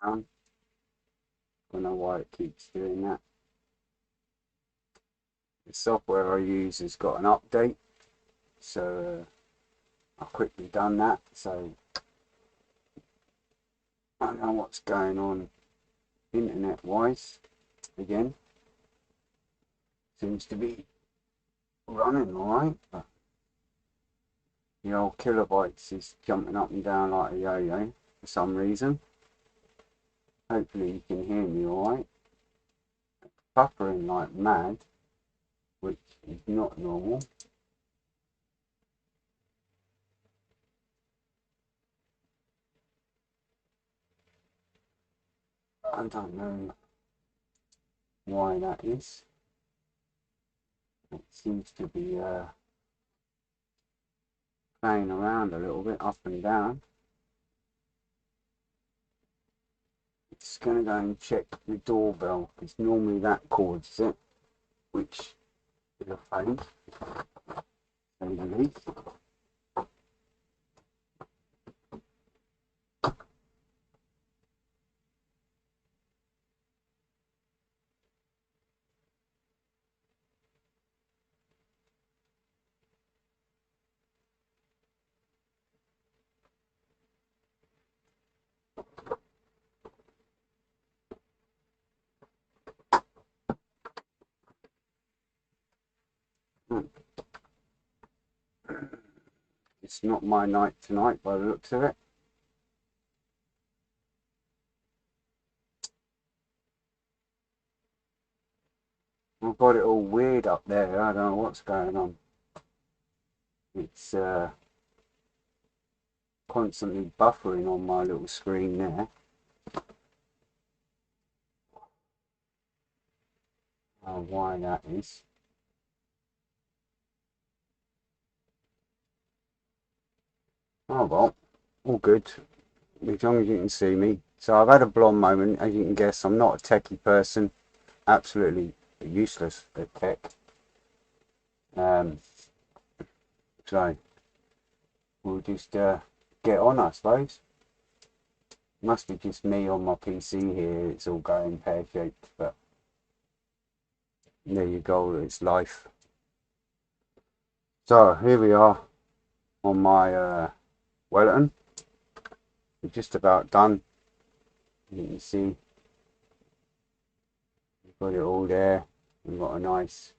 down. Don't know why it keeps doing that. The software I use has got an update, so I've quickly done that. So I don't know what's going on internet wise. Again, seems to be running alright, but the old kilobytes is jumping up and down like a yo-yo for some reason. Hopefully you can hear me alright. Buffering like mad, which is not normal. I don't know why that is. It seems to be playing around a little bit up and down. It's going to go and check the doorbell, because normally that causes it, which is a phone, to say the least. It's not my night tonight by the looks of it. I've got it all weird up there. I don't know what's going on. It's constantly buffering on my little screen there. I don't know why that is. Oh well, all good, as long as you can see me. So I've had a blonde moment, as you can guess. I'm not a techie person, absolutely useless at tech. So we'll just get on, I suppose. Must be just me on my PC here. It's all going pear-shaped, but there you go. It's life. So here we are on my Wellington. We're just about done. You can see we've got it all there. We've got a nice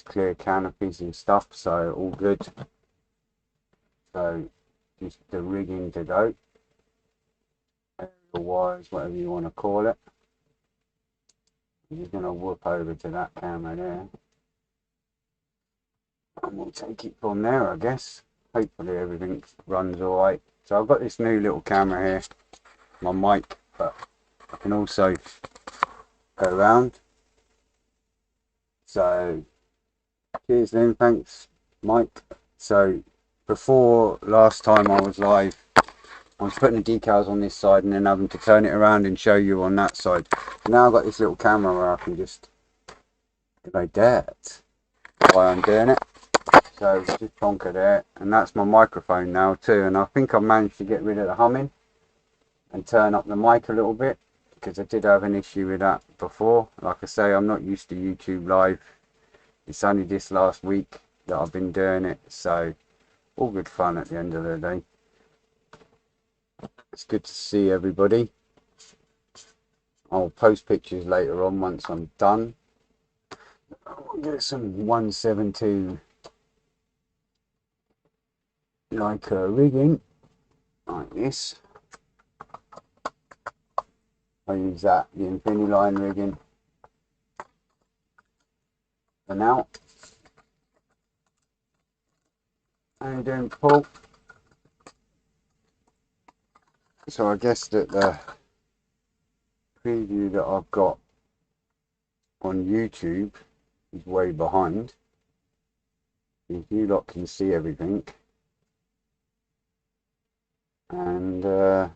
clear canopies and stuff, so all good. So just the rigging to go, aerial wires, whatever you want to call it. I'm just going to whoop over to that camera there, and we'll take it from there, I guess. Hopefully everything runs all right. So I've got this new little camera here, my mic, but I can also go around. So cheers then, thanks Mike. So before last time I was live, I was putting the decals on this side and then having to turn it around and show you on that side. Now I've got this little camera where I can just go that while I'm doing it. So just conquer there, and that's my microphone now too. And I think I managed to get rid of the humming and turn up the mic a little bit, because I did have an issue with that before. Like I say, I'm not used to YouTube live. It's only this last week that I've been doing it, so all good fun at the end of the day. It's good to see everybody. I'll post pictures later on once I'm done. I'll get some 172 like rigging like this. I use that, the Infinity-line rigging for now. How you doing, Paul? So I guess that the preview that I've got on YouTube is way behind. If you lot can see everything, and the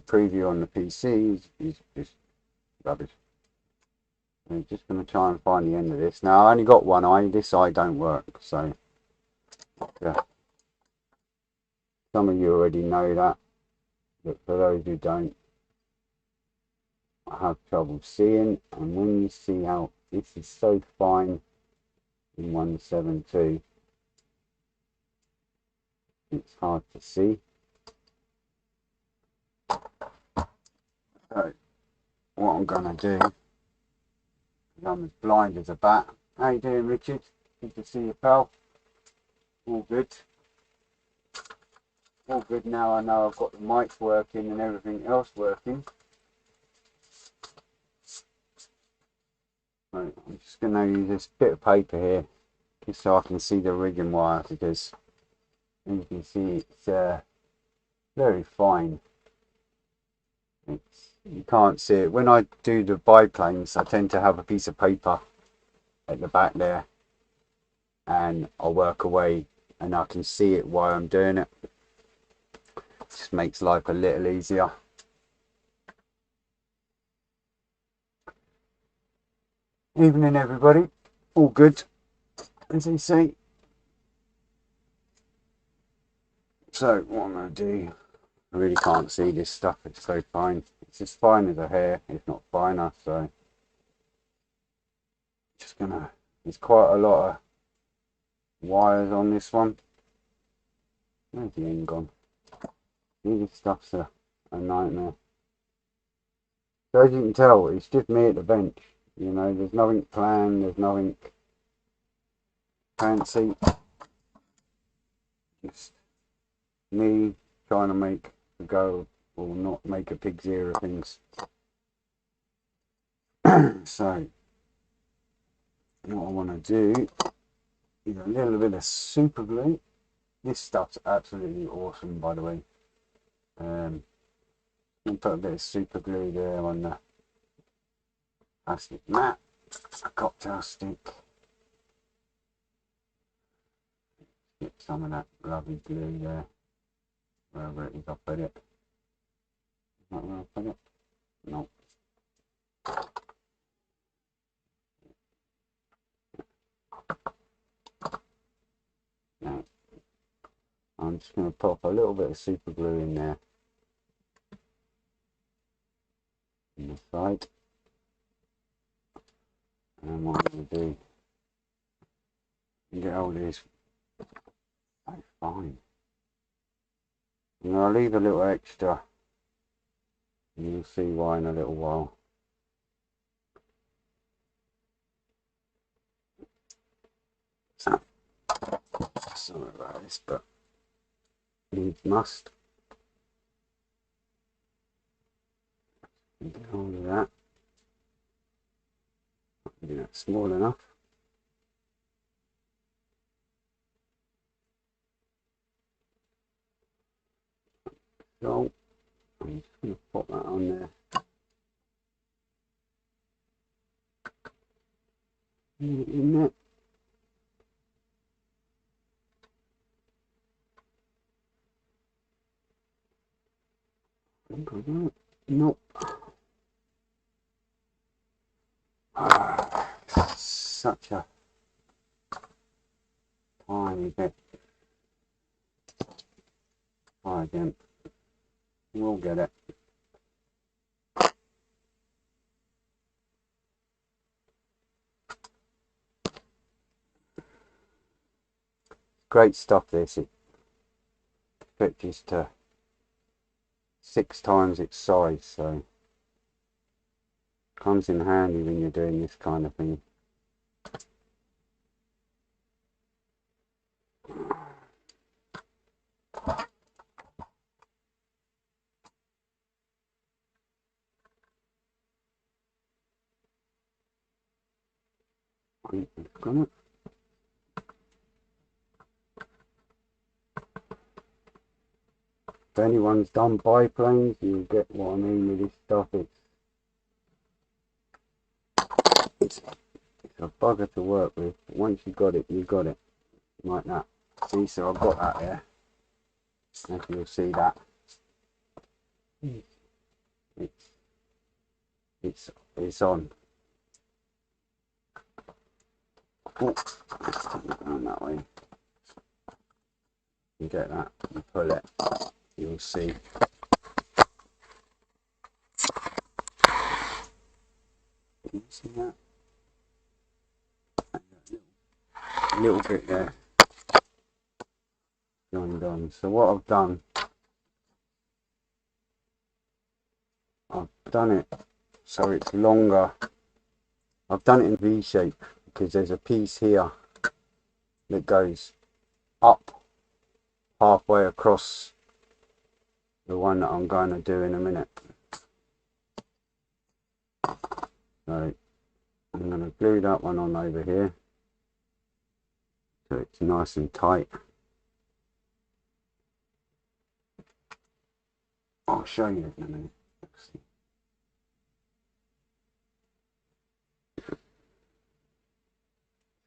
preview on the PC is just rubbish. I'm just going to try and find the end of this. Now I only got one eye. This eye don't work, so yeah. Some of you already know that, but for those who don't, I have trouble seeing. And when you see how this is so fine in 172, it's hard to see. So what I'm gonna do, I'm as blind as a bat. How you doing, Richard? Good to see you, pal. All good. All good now. I know I've got the mics working and everything else working. Right, I'm just going to use this bit of paper here just so I can see the rigging wire, because as you can see it's very fine. You can't see it. When I do the biplanes, I tend to have a piece of paper at the back there and I'll work away and I can see it while I'm doing it. Just makes life a little easier. Evening everybody, all good as they say. So what I'm going to do, I really can't see this stuff, it's so fine. It's as fine as a hair, if not finer, so just gonna, there's quite a lot of wires on this one. Where's the end gone? This stuff's a nightmare. So as you can tell, it's just me at the bench, you know, there's nothing planned, there's nothing fancy. Just me trying to make a go or not make a pig's ear of things. So what I want to do is a little bit of super glue. This stuff's absolutely awesome, by the way. I'm going to put a bit of super glue there on the plastic mat, a cocktail stick. Get some of that lovely glue there, wherever it is I put it. Not where I put it? No. No. I'm just going to pop a little bit of super glue in there on the side. And what I'm going to do, get hold of this. Oh, fine. And I'll leave a little extra. And you'll see why in a little while. So, sorry about this, but needs must. Get hold of that. Maybe that's small enough. So I'm just going to pop that on there. In there. Nope. Such a tiny bit. Try again. We'll get it. Great stuff this. It stretches to 6 times its size, so comes in handy when you're doing this kind of thing. Got it. If anyone's done biplanes, you'll get what I mean with this stuff. It's a bugger to work with. Once you got it, you got it. Like that. See, so I've got that there. If you'll see that. It's on. Oh, let's take that down that way. You get that and pull it, you'll see. Can you see that? A little bit there. Undone. So what I've done it so it's longer. I've done it in V shape because there's a piece here that goes up halfway across the one that I'm going to do in a minute. So I'm going to glue that one on over here so it's nice and tight. I'll show you in a minute.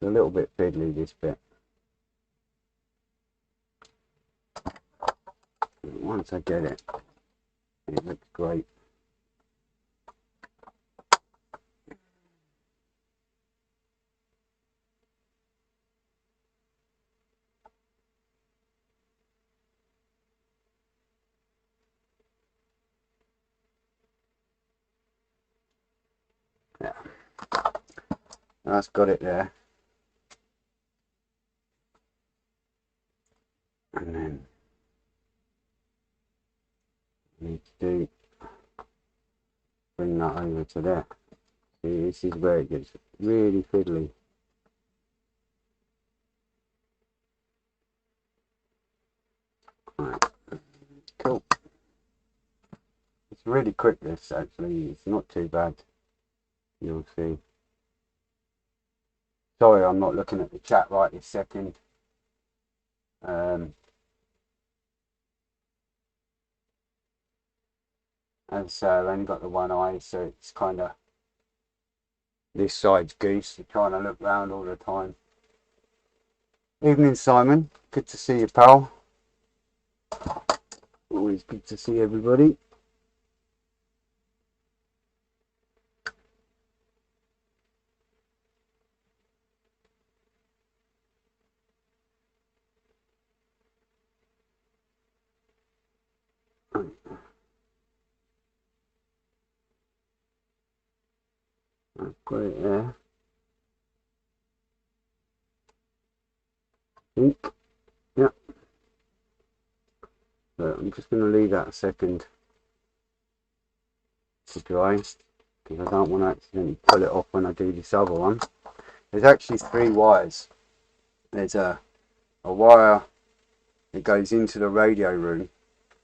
It's a little bit fiddly, this bit. Once I get it, it looks great. Yeah, that's got it there. And then need to bring that over to there. See, this is where it gets really fiddly. Right. Cool. It's really quick, this, actually. It's not too bad. You'll see. Sorry, I'm not looking at the chat right this second. As I say, I've only got the one eye, so it's kind of, this side's goose. You're trying to look round all the time. Evening, Simon. Good to see you, pal. Always good to see everybody. I've got it there. Ink. Yeah. So I'm just going to leave that a second to dry, because I don't want to accidentally pull it off when I do this other one. There's actually 3 wires. There's a wire that goes into the radio room,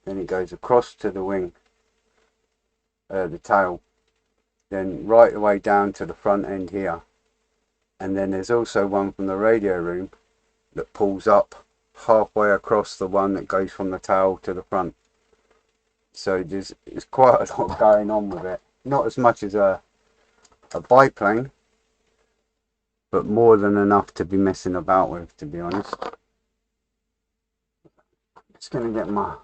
then it goes across to the wing, the tail, then right the way down to the front end here, and then there's also one from the radio room that pulls up halfway across the one that goes from the tail to the front. So there's quite a lot going on with it. Not as much as a biplane, but more than enough to be messing about with, to be honest. Just gonna get my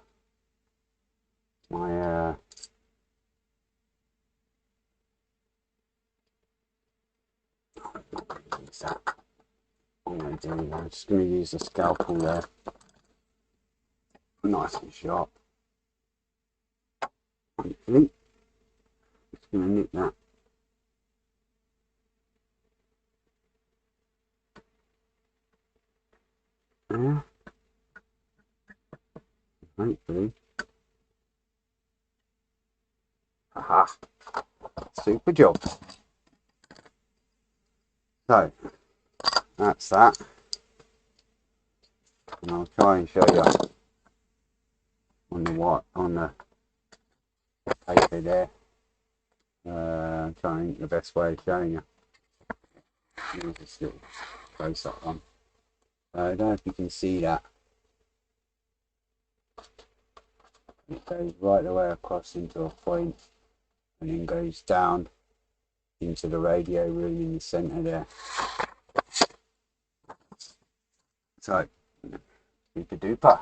I'm just going to use the scalpel there, nice and sharp. Hopefully, just going to nip that. There. Hopefully. Aha! Super job. So that's that, and I'll try and show you on the paper there. I'm trying the best way of showing you. Just little close up one. I don't know if you can see that. It goes right the way across into a point, and then goes down into the radio room in the centre there. So, super duper.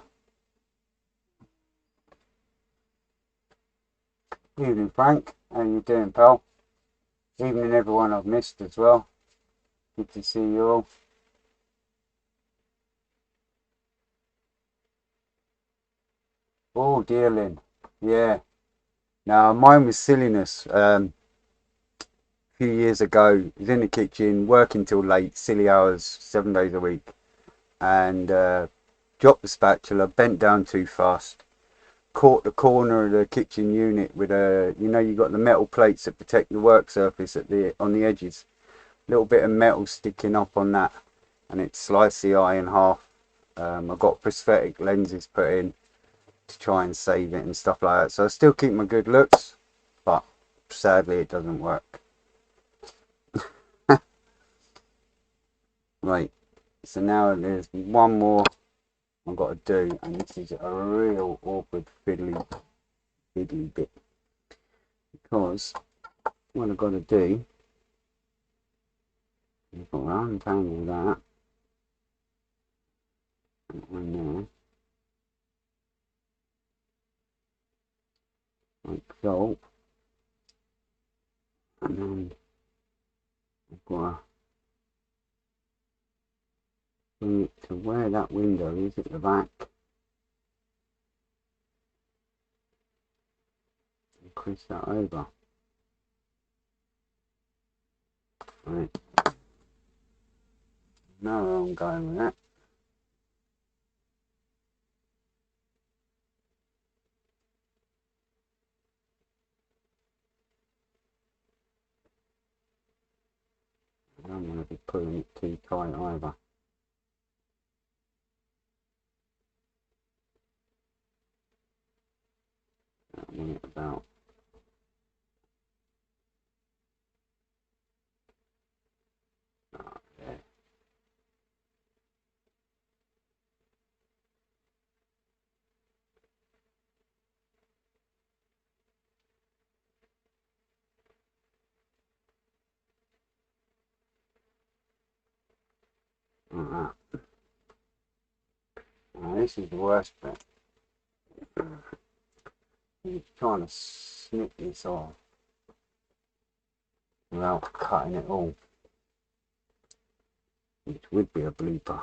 Evening, Frank. How you doing, pal? Evening, everyone I've missed as well. Good to see you all. Oh dear, Lynn. Yeah. Now mine was silliness. A few years ago, was in the kitchen working till late, silly hours, 7 days a week, and dropped the spatula, bent down too fast, caught the corner of the kitchen unit with a, you got the metal plates that protect the work surface at the on the edges. Little bit of metal sticking up on that, and it sliced the eye in half. I got prosthetic lenses put in to try and save it and stuff like that. So I still keep my good looks, but sadly it doesn't work. Right, so now there's one more I've got to do, and this is a real awkward fiddly bit, because what I've got to do is I've got to untangle that one there, like so, and then I've got to bring it to where that window is at the back, and crease that over. Right, now where I'm going with that. I don't want to be pulling it too tight either. I want it about there. Like that. Now this is the worst bit. He's trying to snip this off without cutting it all, which would be a blooper.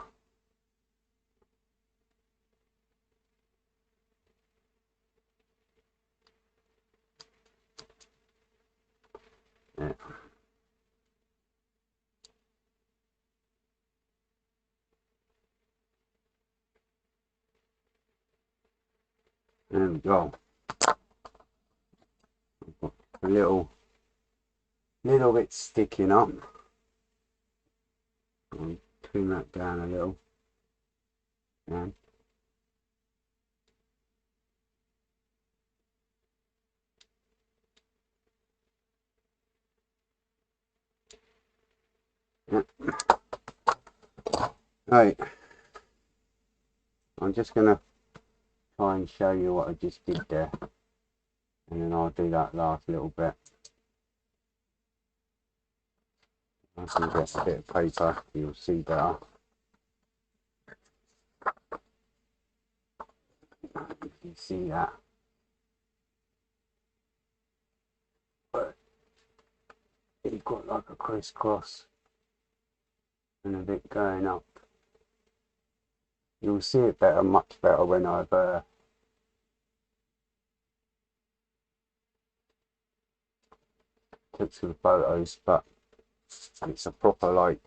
Yeah. There we go. A little bit sticking up. I'll trim that down a little. And yeah. Right, I'm just gonna try and show you what I just did there, and then I'll do that last little bit. I can get a bit of paper, you'll see better. You can see that. But you've got like a crisscross and a bit going up. You'll see it better, much better when I've took some photos, but it's a proper like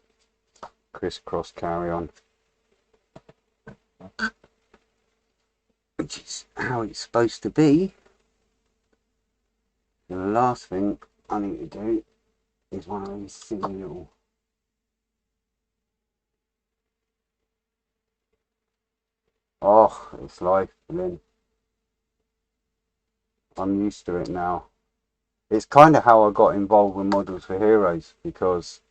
crisscross carry on, which is how it's supposed to be. And the last thing I need to do is one of these silly little it's life, Lynn. I'm used to it now. It's kind of how I got involved with Models for Heroes, because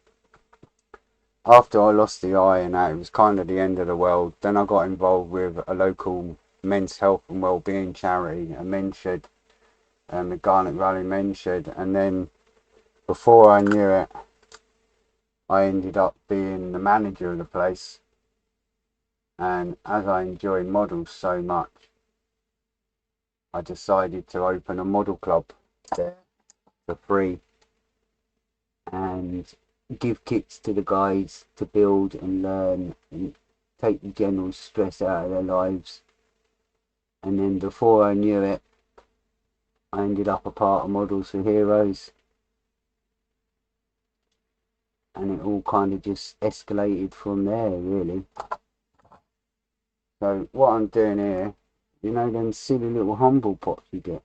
after I lost the eye and that, it was kind of the end of the world. Then I got involved with a local men's health and wellbeing charity, a men's shed, the Garnet Valley Men's Shed. And then before I knew it, I ended up being the manager of the place. And as I enjoy models so much, I decided to open a model club there for free and give kits to the guys to build and learn and take the general stress out of their lives. And then before I knew it, I ended up a part of Models for Heroes, and it all kind of just escalated from there, really. So what I'm doing here, you know them silly little humble pots you get,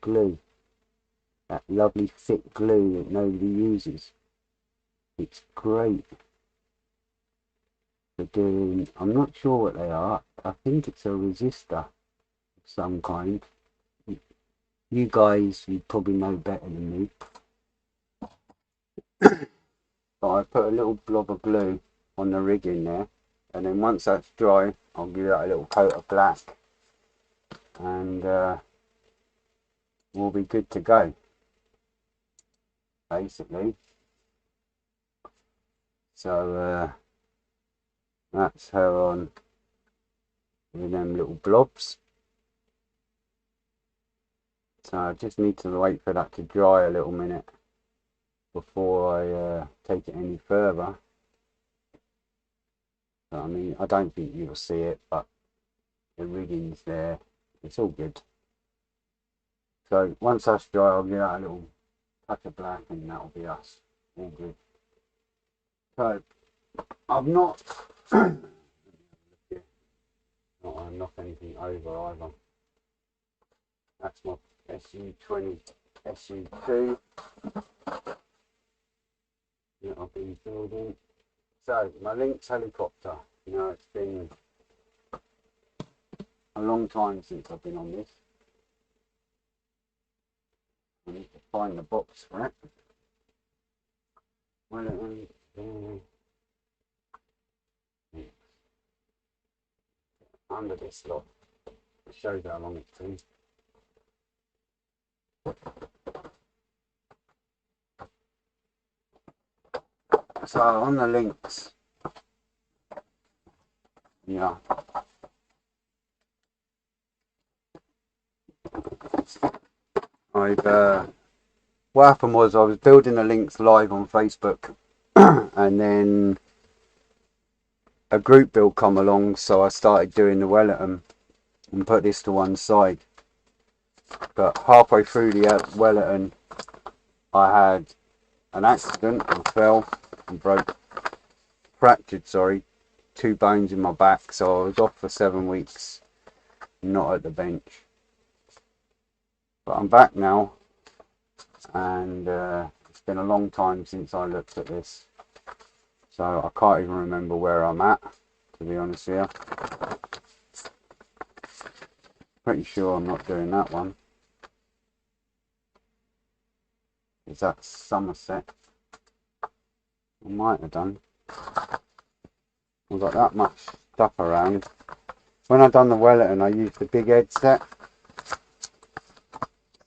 glue, that lovely thick glue that nobody uses. It's great for doing, I'm not sure what they are, I think it's a resistor of some kind. You guys, you probably know better than me. But I put a little blob of glue on the rigging there, and then once that's dry, I'll give that a little coat of black, and we'll be good to go, basically. So that's her on with them little blobs. So I just need to wait for that to dry a little minute before I take it any further. So, I mean, I don't think you'll see it, but the rigging's there. It's all good. So once that's dry, I'll give that a little touch of black, and that'll be us. All good. So I've not not knock anything over either. That's my SU20 SU2 that I've been building. So my Lynx helicopter, you know, it's been a long time since I've been on this. I need to find the box for it. Wellington, under this lot. It shows how long it's been. So on the Lynx, yeah, what happened was I was building the Lynx live on Facebook, and then a group build come along, so I started doing the Wellington and put this to one side. But halfway through the Wellington, I had an accident and fell and fractured, 2 bones in my back, so I was off for 7 weeks, not at the bench. But I'm back now, and it's been a long time since I looked at this, so I can't even remember where I'm at, to be honest here. Pretty sure I'm not doing that one. Is that Somerset? I might have done. I've got that much stuff around. When I done the Wellington, I used the big head set,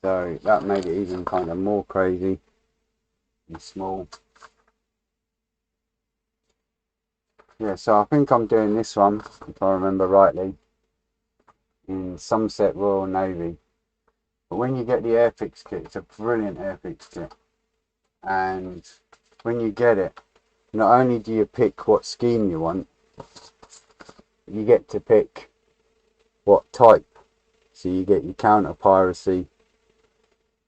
so that made it even kind of more crazy and small. Yeah, so I think I'm doing this one, if I remember rightly, in Somerset Royal Navy. But when you get the Airfix kit, it's a brilliant Airfix kit, and when you get it, not only do you pick what scheme you want, you get to pick what type. So you get your counter piracy,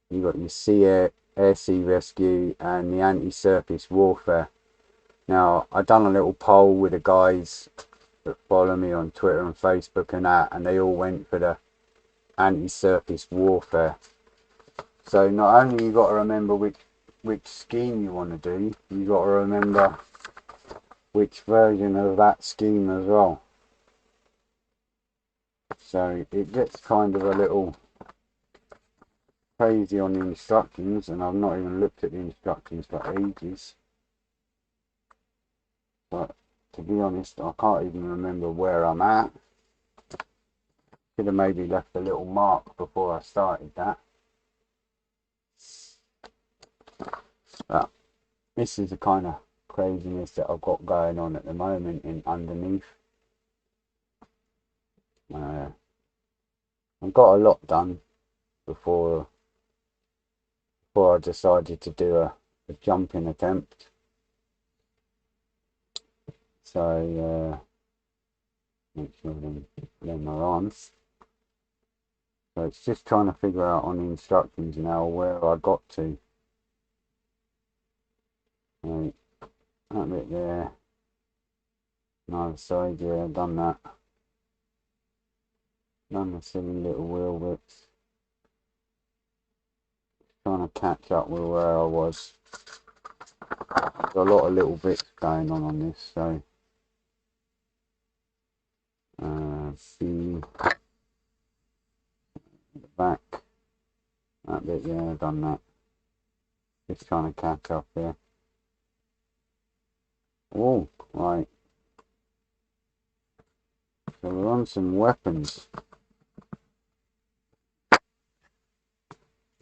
you got your air sea rescue, and the anti-surface warfare. Now, I done a little poll with the guys that follow me on Twitter and Facebook and that, and they all went for the anti-surface warfare. So not only you got to remember which scheme you want to do, you got to remember which version of that scheme as well. So it gets kind of a little crazy on the instructions, and I've not even looked at the instructions for ages. But to be honest, I can't even remember where I'm at. Could have maybe left a little mark before I started that. But this is the kind of craziness that I've got going on at the moment in underneath. I've got a lot done before I decided to do a jumping attempt. So Make sure them are on. So it's just trying to figure out on the instructions now where I got to. Right, that bit there. Neither side, yeah, I've done that. Done the silly little wheel bits. Trying to catch up with where I was. There's a lot of little bits going on this, so the back, that bit, yeah, I've done that. Just trying to catch up here. Oh, right. So we're on some weapons.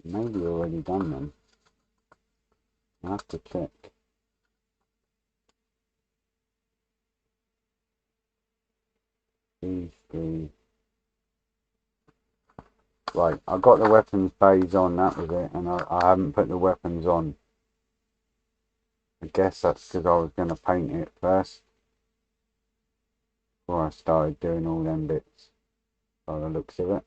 Maybe already done them. I have to check. These three. Right, I got the weapons bays on, that was it, and I haven't put the weapons on. I guess that's because I was going to paint it first before I started doing all them bits, by the looks of it.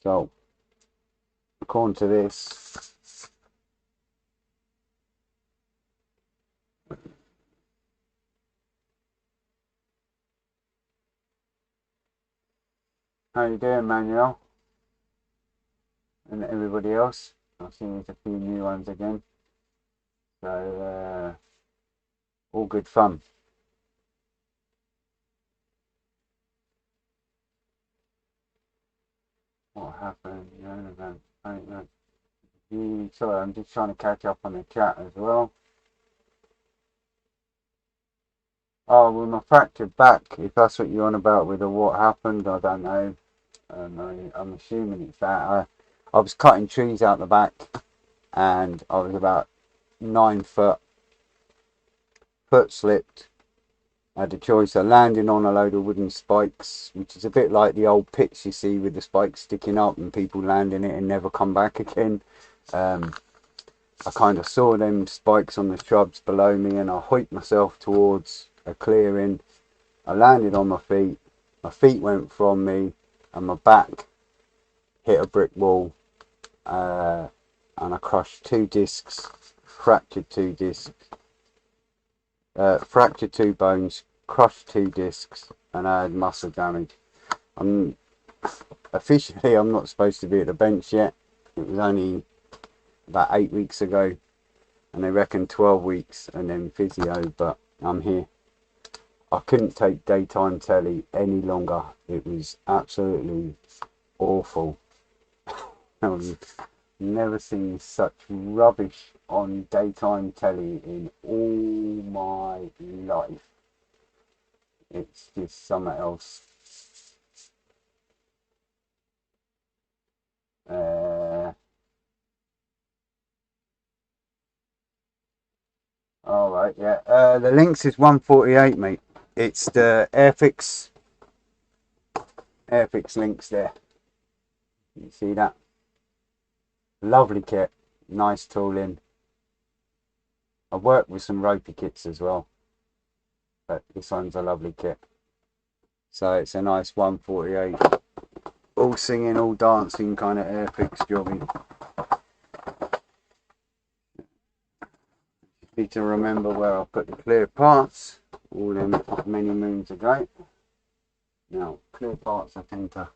So, according to this, how you doing, Manuel? And everybody else? I've seen there's a few new ones again. So, all good fun. What happened? I don't know. Sorry, I'm just trying to catch up on the chat as well. Oh, with my fractured back, if that's what you're on about with the what happened, I don't know. I'm assuming it's that. I was cutting trees out the back and I was about 9 foot. Foot slipped. I had a choice of landing on a load of wooden spikes, which is a bit like the old pits you see with the spikes sticking up and people land in it and never come back again. I kind of saw them spikes on the shrubs below me and I hoiked myself towards a clearing. I landed on my feet went from me and my back hit a brick wall, and I crushed 2 discs, fractured 2 discs, fractured 2 bones, crushed 2 discs, and I had muscle damage. Officially I'm not supposed to be at the bench yet. It was only about 8 weeks ago and they reckon 12 weeks and then physio, but I'm here. I couldn't take daytime telly any longer. It was absolutely awful. I've never seen such rubbish on daytime telly in all my life. It's just something else. All right, yeah. The Lynx is 148, mate. It's the Airfix Lynx there. You see that? Lovely kit, nice tooling. I've worked with some ropey kits as well, but this one's a lovely kit. So it's a nice 148, all singing, all dancing kind of Airfix jobby. Need to remember where I put the clear parts, all them many moons ago. Now, clear parts I tend to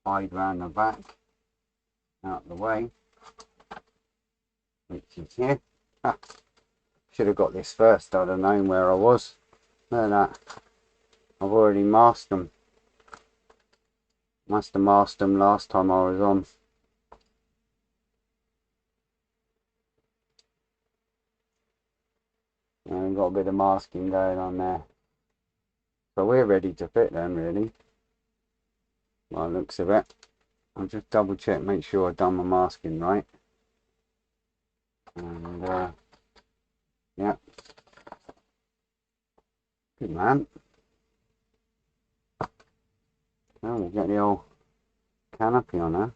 hide round the back, out the way, which is here. Should have got this first, I'd have known where I was. Look at that. I've already masked them. Must have masked them last time I was on. And we've got a bit of masking going on there. So we're ready to fit them, really. By the looks of it. I'll just double check, make sure I've done my masking right. And, yeah. Good man. Now we'll get the old canopy on there.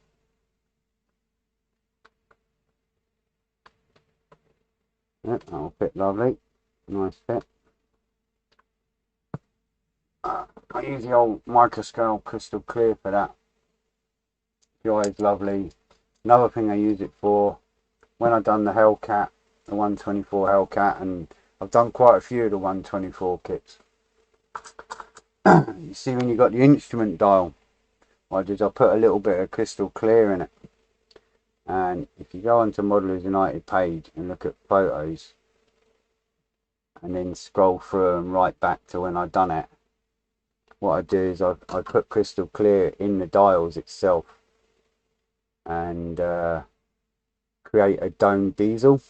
Yep, that'll fit lovely. Nice fit. I use the old microscale crystal clear for that. The eye is lovely. Another thing I use it for, when I've done the Hellcat, the 124 Hellcat, and I've done quite a few of the 124 kits. You see when you got the instrument dial, what I did, I put a little bit of crystal clear in it. And if you go onto Modelers United page and look at photos, and then scroll through them right back to when I done it, what I do is I put crystal clear in the dials itself and create a domed diesel,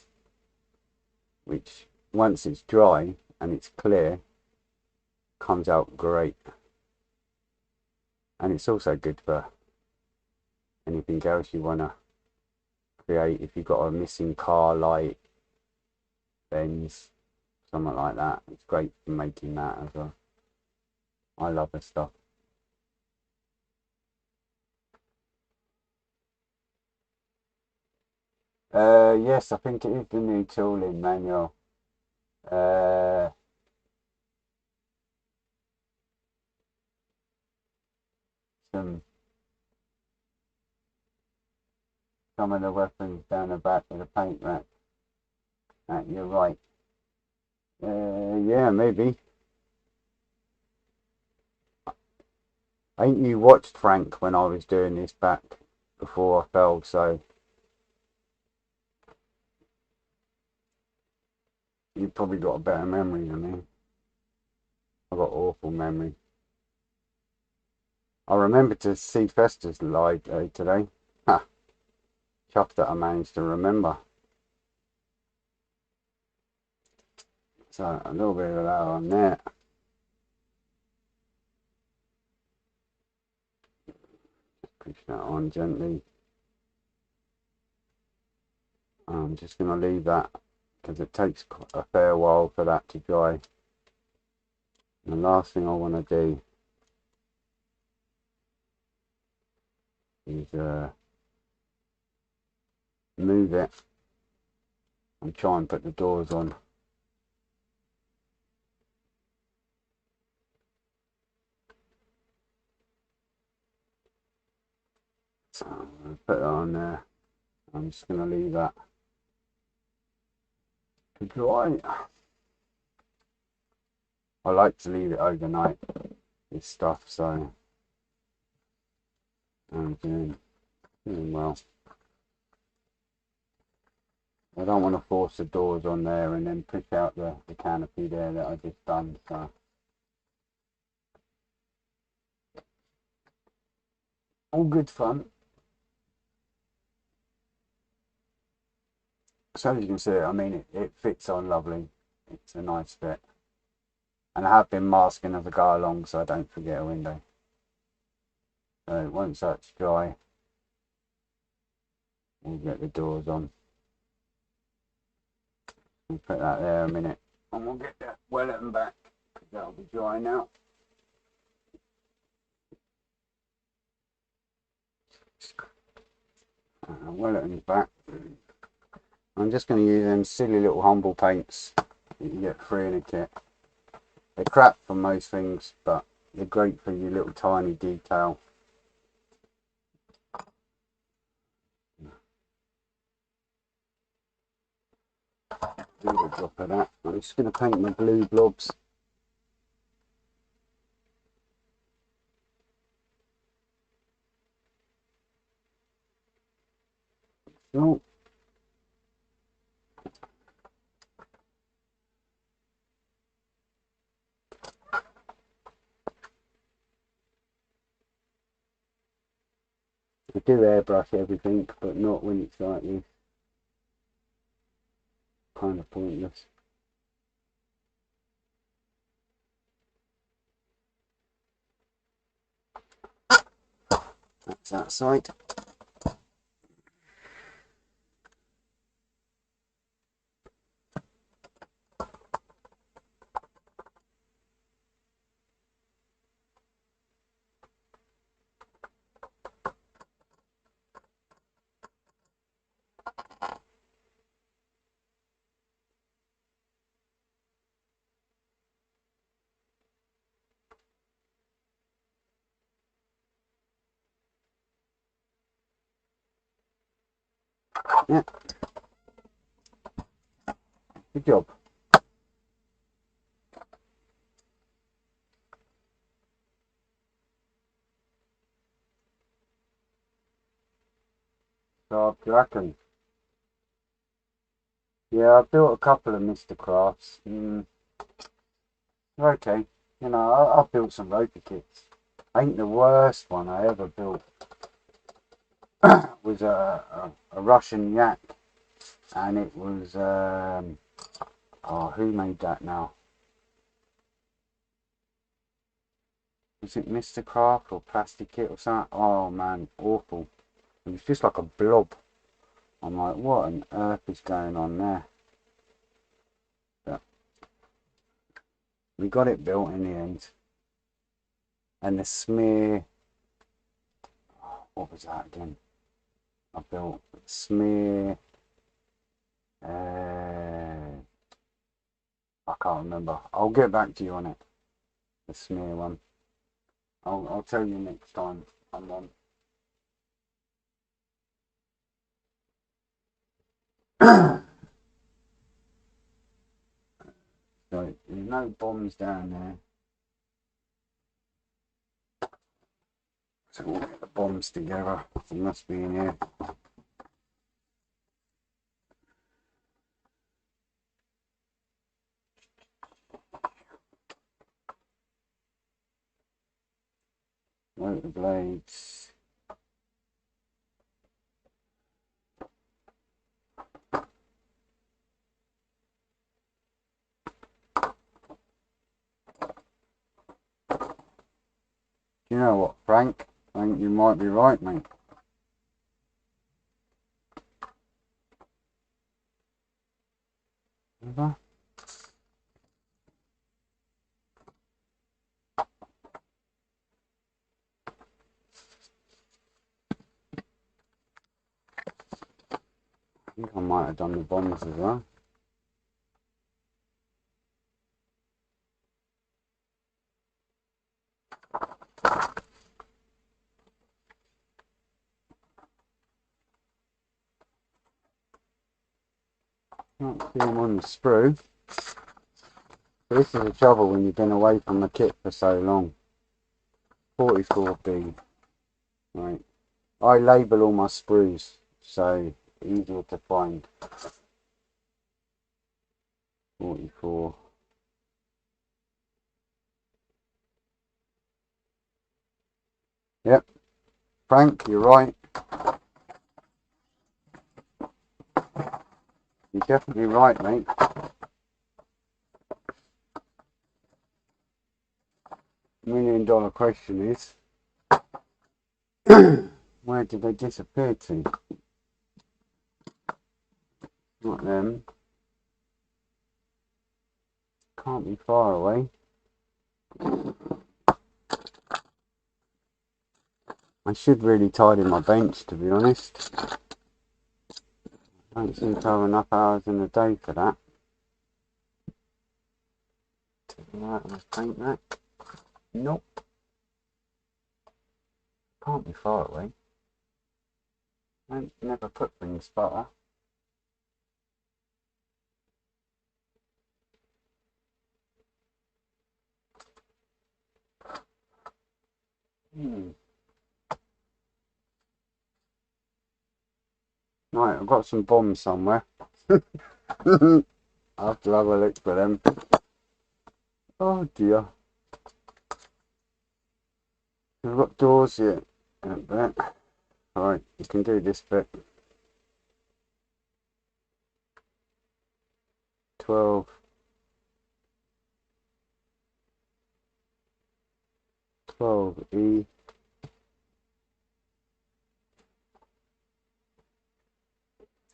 which once it's dry and it's clear, comes out great. And it's also good for anything else you want to create. If you've got a missing car light, lens, something like that, it's great for making that as well. I love this stuff. Yes, I think it is the new tooling manual. Some of the weapons down the back of the paint rack. You're right. Yeah, maybe. I think you watched Frank when I was doing this back before I fell, so you've probably got a better memory than me. I've got awful memory. I remember to see Festus live today. Ha! Chuffed that I managed to remember. So a little bit of that on there. Push that on gently. I'm just going to leave that because it takes a fair while for that to dry. And the last thing I want to do is move it and try and put the doors on. So I'm going to put that on there. I'm just going to leave that to dry. I like to leave it overnight, this stuff, so I'm doing well. I don't want to force the doors on there and then push out the canopy there that I just done. So all good fun. So as you can see, I mean, it fits on lovely. It's a nice fit. And I have been masking as I go along so I don't forget a window. So once that's dry, we'll get the doors on. We'll put that there a minute and we'll get that Wellington back because that'll be dry now. Wellington's back. I'm just going to use them silly little humble paints that you get free in a kit. They're crap for most things, but they're great for your little tiny detail. Do a drop of that. I'm just going to paint my blue blobs. So, I do airbrush everything, but not when it's like this. Kind of pointless. That's that side. Yeah, good job. So I reckon. Yeah, I built a couple of Mr. Crafts. Okay, you know, I built some roper kits. I think the worst one I ever built was a Russian yak, and it was oh, who made that now? Was it Mr. Craft or Plastic Kit or something? Oh man, awful. It was just like a blob. I'm like, what on earth is going on there? But we got it built in the end. And the smear, what was that again? I built smear, I can't remember. I'll get back to you on it. The smear one. I'll tell you next time I'm on. So there's no bombs down there. So we'll get the bombs together. They must be in here. Rotor blades. You know what, Frank? I think you might be right, mate. Ever? I think I might have done the bombs as well. Can't see them on the sprue. But this is the trouble when you've been away from the kit for so long. 44B. Right. I label all my sprues, so easier to find. 44. Yep. Frank, you're right. You're definitely right, mate. $1 million question is, where did they disappear to? Not them. Can't be far away. I should really tidy my bench, to be honest. I don't seem to have enough hours in the day for that. Right, let's paint that. Nope. Can't be far away. I never put things far. Right, I've got some bombs somewhere. I'll have to have a look for them. Oh dear. We've got doors here. Alright, you can do this bit. 12. 12E.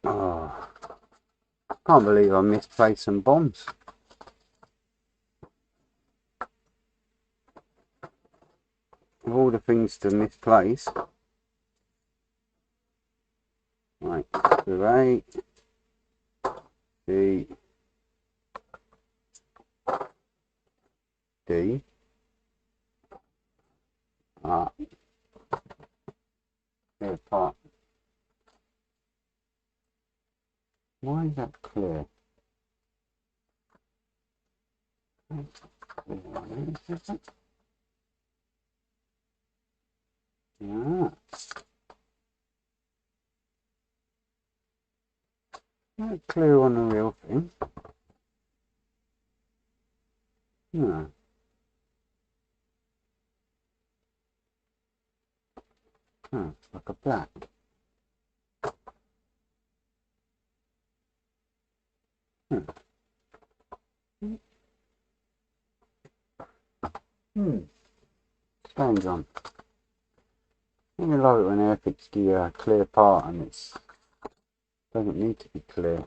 Oh, can't believe I misplaced some bombs. Of all the things to misplace. Right, through A, C, D. Ah, here's part. Yeah. Not clear on the real thing. Yeah. Oh, it's like a black. Hmm. Strange one. I really love it when Airfix give you a clear part and it doesn't need to be clear.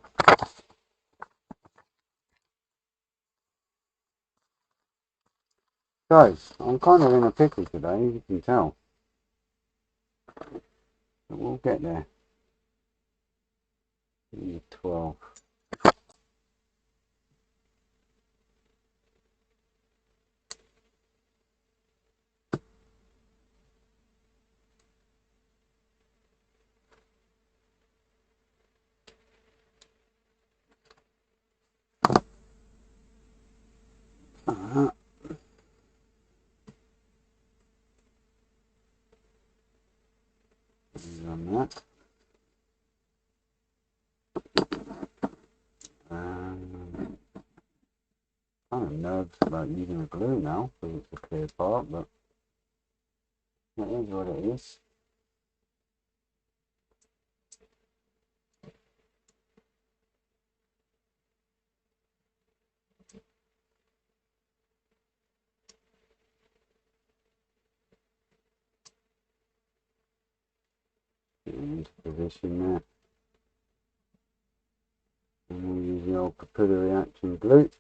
Guys, I'm kind of in a pickle today, you can tell. But we'll get there. 12. On that. I'm kind of nervous about using a glue now because it's a clear part, but it is what it is. Get into position there. And we'll use the old capillary reaction glue.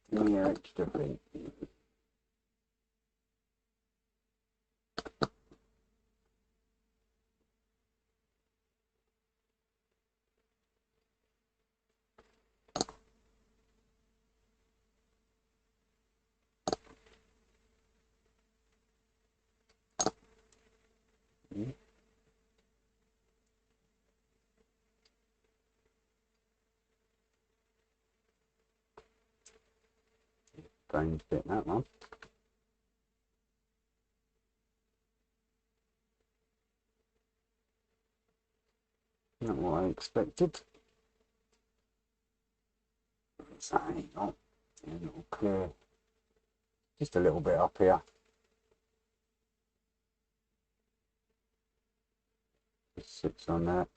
Give me your extra thing. Strange bit, that one. Not what I expected. So, oh, a little clear. Just a little bit up here. Just sits on there.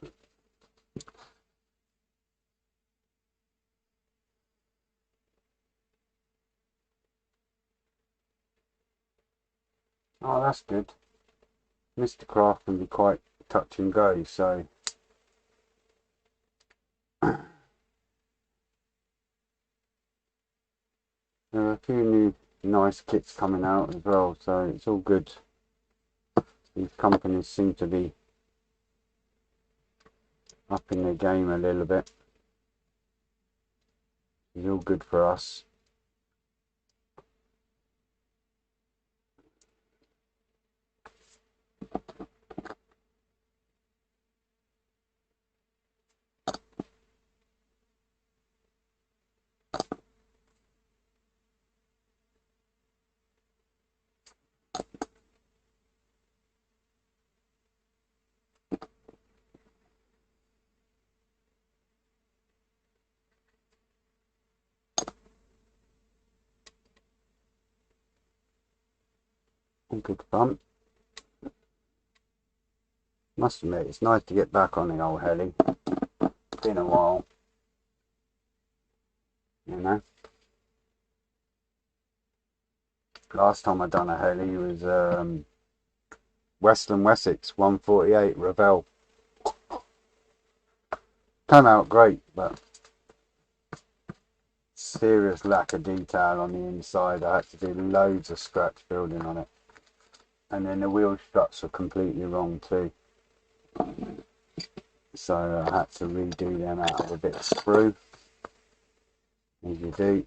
Oh, that's good. Mr. Craft can be quite touch and go, so there are a few new nice kits coming out as well, so it's all good. These companies seem to be upping their game a little bit. It's all good for us. All good fun. Must admit, it's nice to get back on the old heli. Been a while, you know. Last time I done a heli was Western Wessex 148 Revell. Came out great, but serious lack of detail on the inside. I had to do loads of scratch building on it, and then the wheel struts were completely wrong too, so I had to redo them out of a bit of sprue, as you do.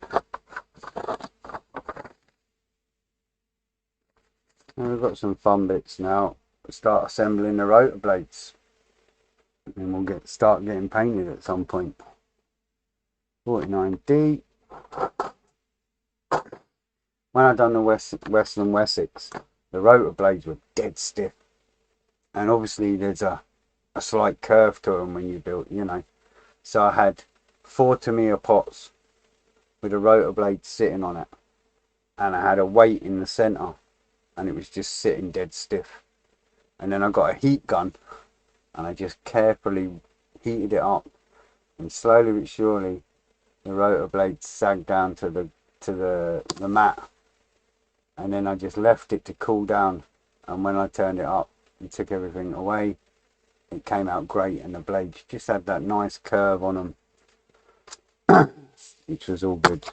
And we've got some fun bits now. We'll start assembling the rotor blades, and then we'll start getting painted at some point. 49D. When I done the Western Wessex, the rotor blades were dead stiff, and obviously there's a slight curve to them when you build, you know. So I had 4 Tamiya pots with a rotor blade sitting on it, and I had a weight in the center, and it was just sitting dead stiff. And then I got a heat gun, and I just carefully heated it up, and slowly but surely the rotor blade sagged down to the mat, and then I just left it to cool down, and when I turned it up and took everything away, it came out great, and the blades just had that nice curve on them, which was all good.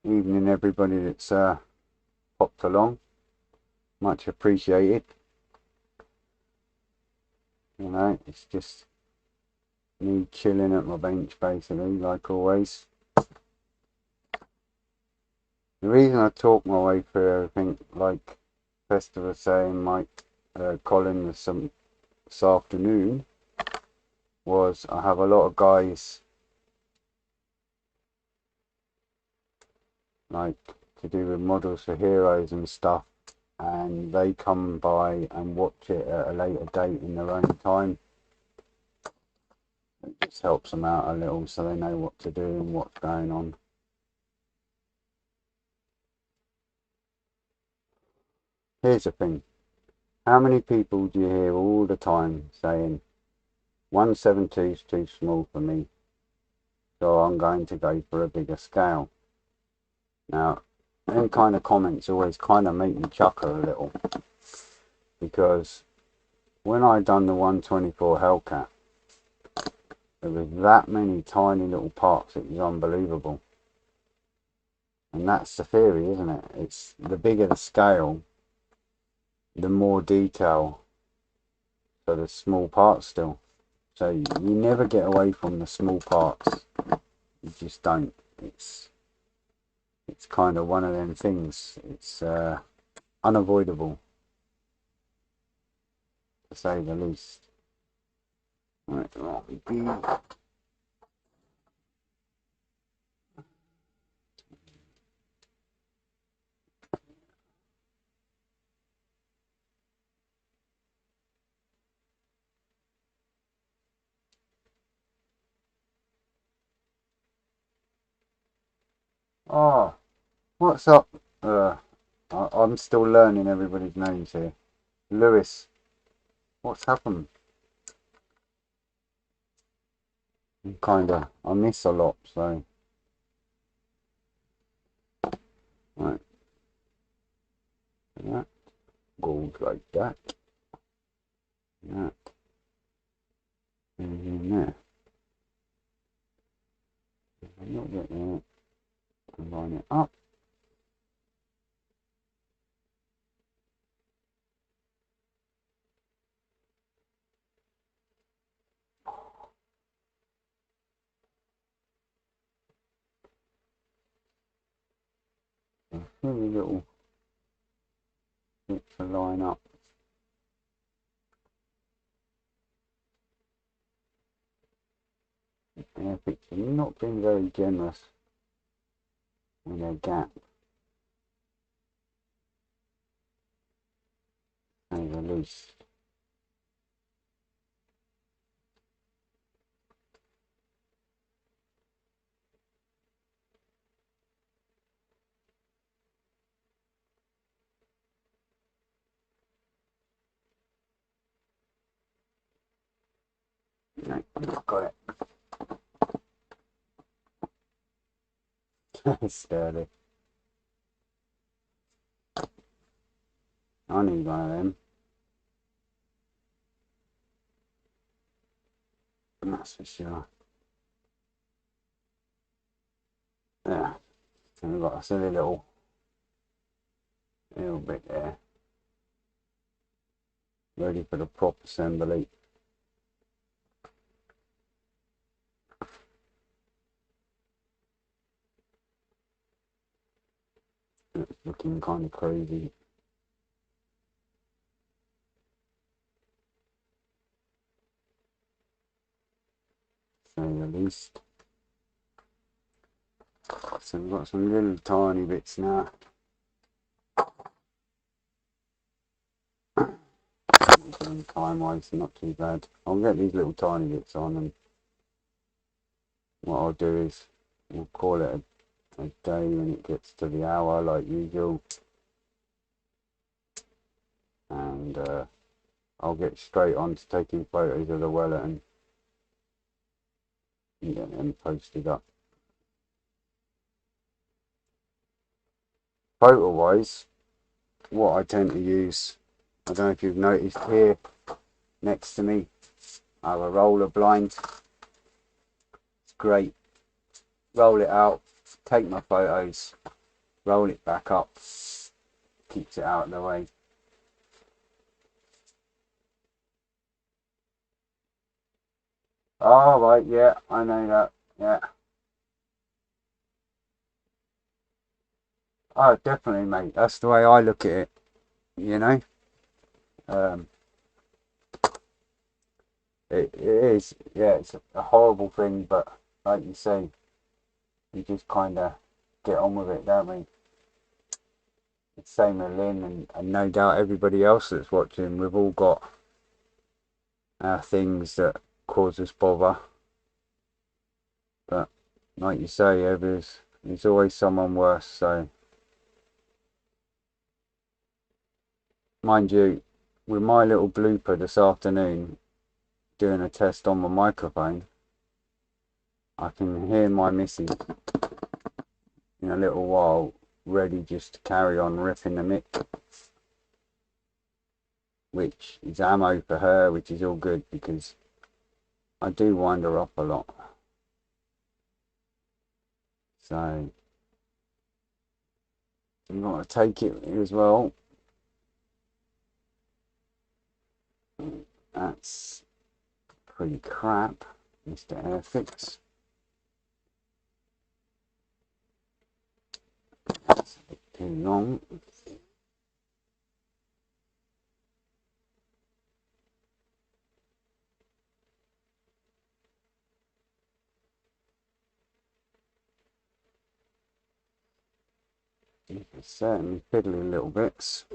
Evening everybody that's popped along, much appreciated. You know, it's just me chilling at my bench basically, like always. The reason I talk my way through everything, like Festa was saying, Mike, Colin was this afternoon, was I have a lot of guys like to do with models for heroes and stuff, and they come by and watch it at a later date in their own time. It just helps them out a little so they know what to do and what's going on. Here's the thing, how many people do you hear all the time saying 172 is too small for me, so I'm going to go for a bigger scale? Now, them kind of comments always kind of make me chuckle a little, because when I done the 124 Hellcat, there was that many tiny little parts, it was unbelievable. And that's the theory, isn't it? It's the bigger the scale, the more detail, so there's small parts still. So you never get away from the small parts. You just don't. It's kind of one of them things. It's unavoidable, to say the least. Right, well, oh, what's up? I'm still learning everybody's names here. Lewis, what's happened? I miss a lot, so. Right, that goes like that. That. And in there. A little bit there. And line it up. A few little bits to line up. Airfix have not been very generous in their gap. Say the least. No, got it. Sturdy. I need one of them. That's for sure. Yeah. So we've got a silly little bit there. Ready for the prop assembly. looking kind of crazy. Say the least. So we've got some little tiny bits now. Time wise, not too bad. I'll get these little tiny bits on, and what I'll do is we'll call it a day when it gets to the hour like usual, and I'll get straight on to taking photos of the Wellington and get them posted up. Photo wise, what I tend to use, I don't know if you've noticed here next to me, I have a roller blind. It's great. Roll it out, take my photos, roll it back up, keeps it out of the way. Oh, right, yeah, I know that, yeah. Oh, definitely, mate. That's the way I look at it, you know. Um, it is, yeah, it's a horrible thing, but like you say, you just kind of get on with it, don't we? It's same with Lynn, and no doubt everybody else that's watching. We've all got our things that cause us bother, but like you say, there's always someone worse. So, mind you, with my little blooper this afternoon, doing a test on my microphone, I can hear my missus in a little while, ready just to carry on ripping the mick, which is ammo for her, which is all good because I do wind her up a lot. So you got to take it as well. That's pretty crap, Mr. Airfix. That's a bit too long. You can certainly fiddly little bits,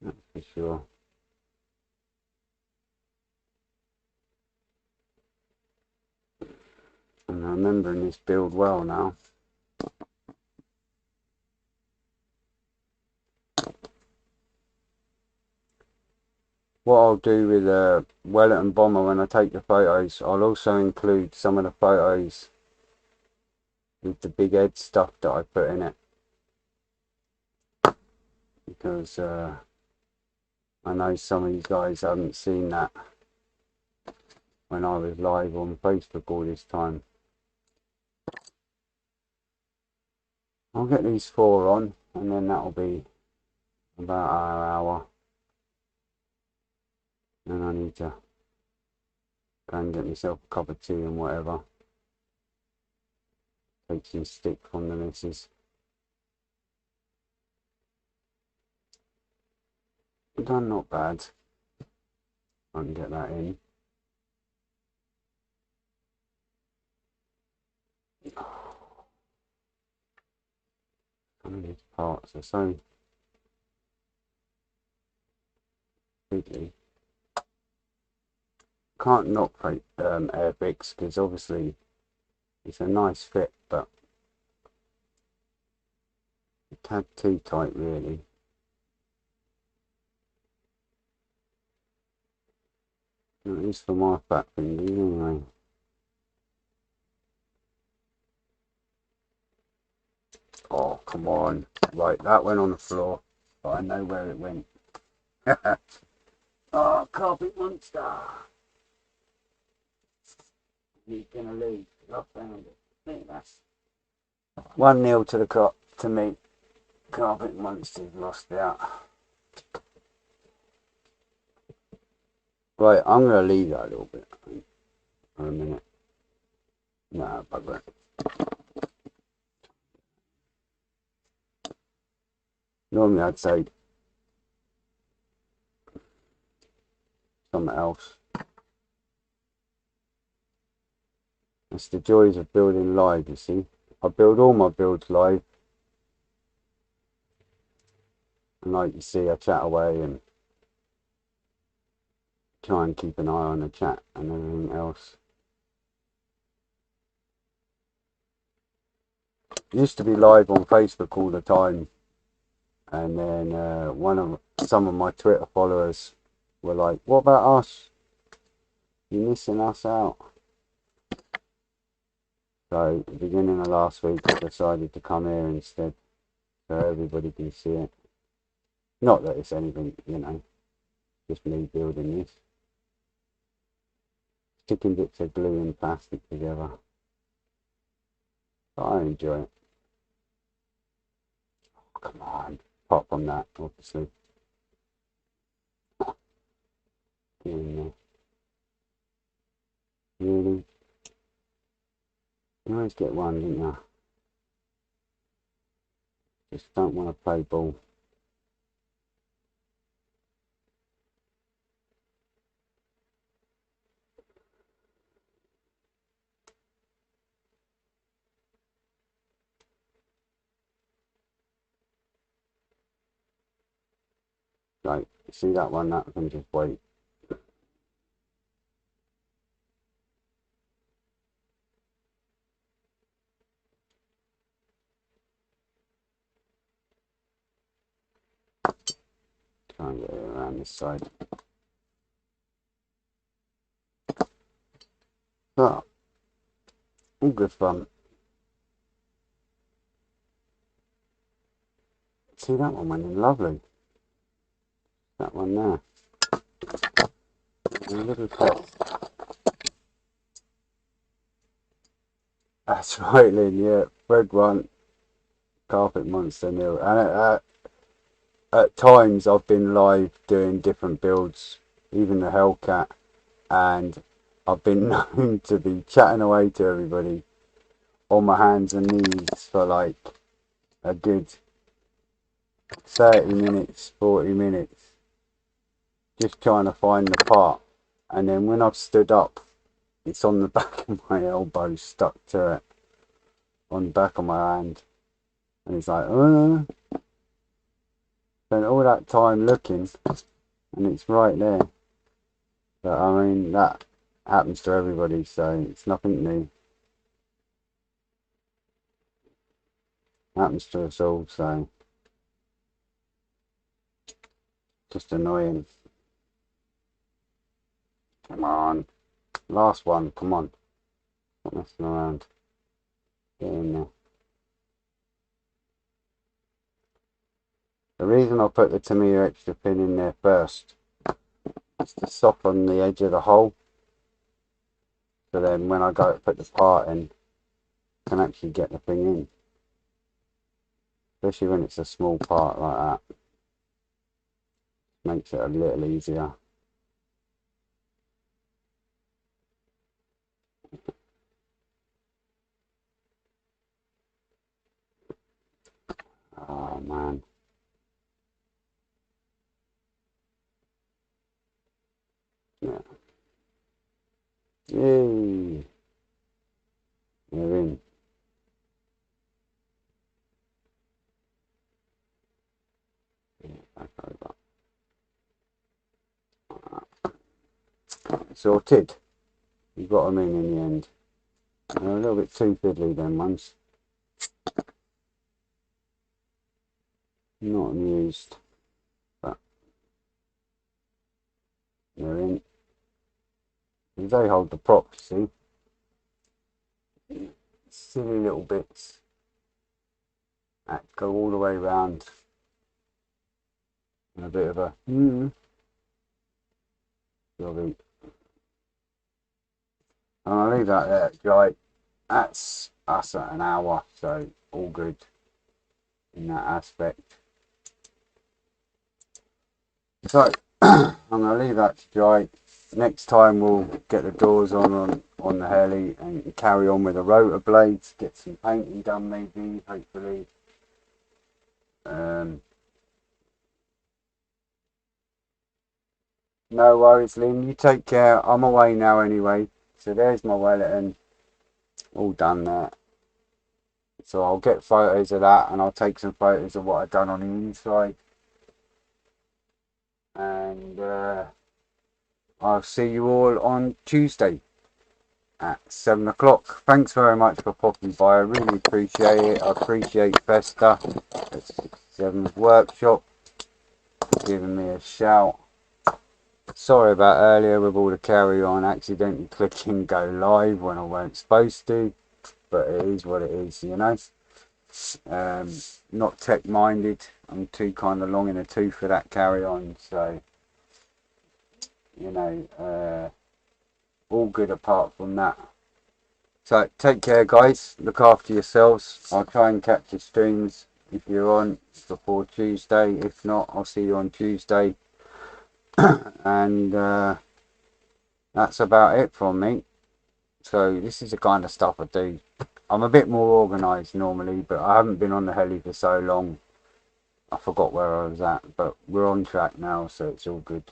that's for sure. And I'm remembering this build well now. What I'll do with a Wellington bomber when I take the photos, I'll also include some of the photos with the big head stuff that I put in it, because I know some of you guys haven't seen that when I was live on Facebook all this time. I'll get these 4 on, and then that'll be about our hour. And I need to go and get myself a cup of tea and whatever. Take some stick from the missus. Done not bad. I can get that in. Some of these parts are so fiddly. Can't knock Airfix because obviously it's a nice fit, but a tad too tight really. At least for my fat fingers anyway. Oh, come on. Right, that went on the floor, but I know where it went. Oh, carpet monster. He's gonna leave. I found it. I think that's 1-0 to the to me. Carpet monster's lost out. Right, I'm gonna leave that a little bit for a minute. Nah, bugger it. Normally I'd say something else. That's the joys of building live, you see. I build all my builds live. And like you see, I chat away and try and keep an eye on the chat and everything else. Used to be live on Facebook all the time, and then some of my Twitter followers were like, "What about us? You're missing us out." So at the beginning of last week, I decided to come here instead, so everybody can see it. Not that it's anything, just me building this, sticking bits of glue and plastic together. But I enjoy it. Oh, come on, apart from that, obviously. Get in there. Really? You always get one, didn't you? Just don't want to play ball. Like, see that one? That can just wait. Try and get it around this side. So, all good fun. See, that one went in lovely. That one there. A little test. That's right, Lynn, yeah. Fred 1, Carpet Monster 0. And at times I've been live doing different builds, even the Hellcat, and I've been known to be chatting away to everybody on my hands and knees for like a good 30 minutes, 40 minutes, just trying to find the part. And then when I've stood up, it's on the back of my elbow, stuck to it, on the back of my hand. And it's like, spent all that time looking, and it's right there. But I mean, that happens to everybody, so it's nothing new. Happens to us all, so just annoying. Come on, last one, come on. Stop messing around. Get in there. The reason I put the Tamiya extra pin in there first is to soften the edge of the hole. So then when I go to put the part in, I can actually get the thing in. Especially when it's a small part like that. Makes it a little easier. Oh man. Yeah. Yay. You're in. Back over. Sorted. You got them in the end. They're a little bit too fiddly them ones. Not amused, but they're in. They hold the props, see? Silly little bits that go all the way around. And a bit of a jolly. I'll leave that there, dry. That's us at an hour, so all good in that aspect. So I'm gonna leave that to dry. Next time we'll get the doors on the heli and carry on with the rotor blades, get some painting done maybe, hopefully. No worries, Lynn. You take care. I'm away now anyway. So there's my Wellington. All done there. So I'll get photos of that and I'll take some photos of what I've done on the inside. And I'll see you all on Tuesday at 7 o'clock. Thanks very much for popping by. I really appreciate it. I appreciate Festa at 67's workshop giving me a shout. Sorry about earlier with all the carry on accidentally clicking go live when I weren't supposed to, but it is what it is, you know. Not tech minded. I'm too kind of long in the tooth for that carry on, so you know, all good apart from that. So take care, guys. Look after yourselves. I'll try and catch your streams if you're on before Tuesday. If not, I'll see you on Tuesday. And that's about it from me. So this is the kind of stuff I do. I'm a bit more organised normally, but I haven't been on the heli for so long. I forgot where I was at, but we're on track now, so it's all good.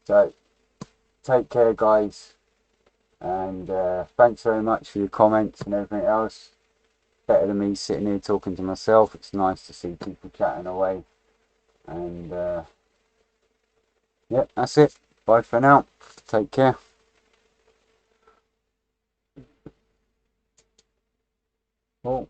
So take care, guys. And thanks very much for your comments and everything else. Better than me sitting here talking to myself. It's nice to see people chatting away. And yep, that's it. Bye for now. Take care. Cool.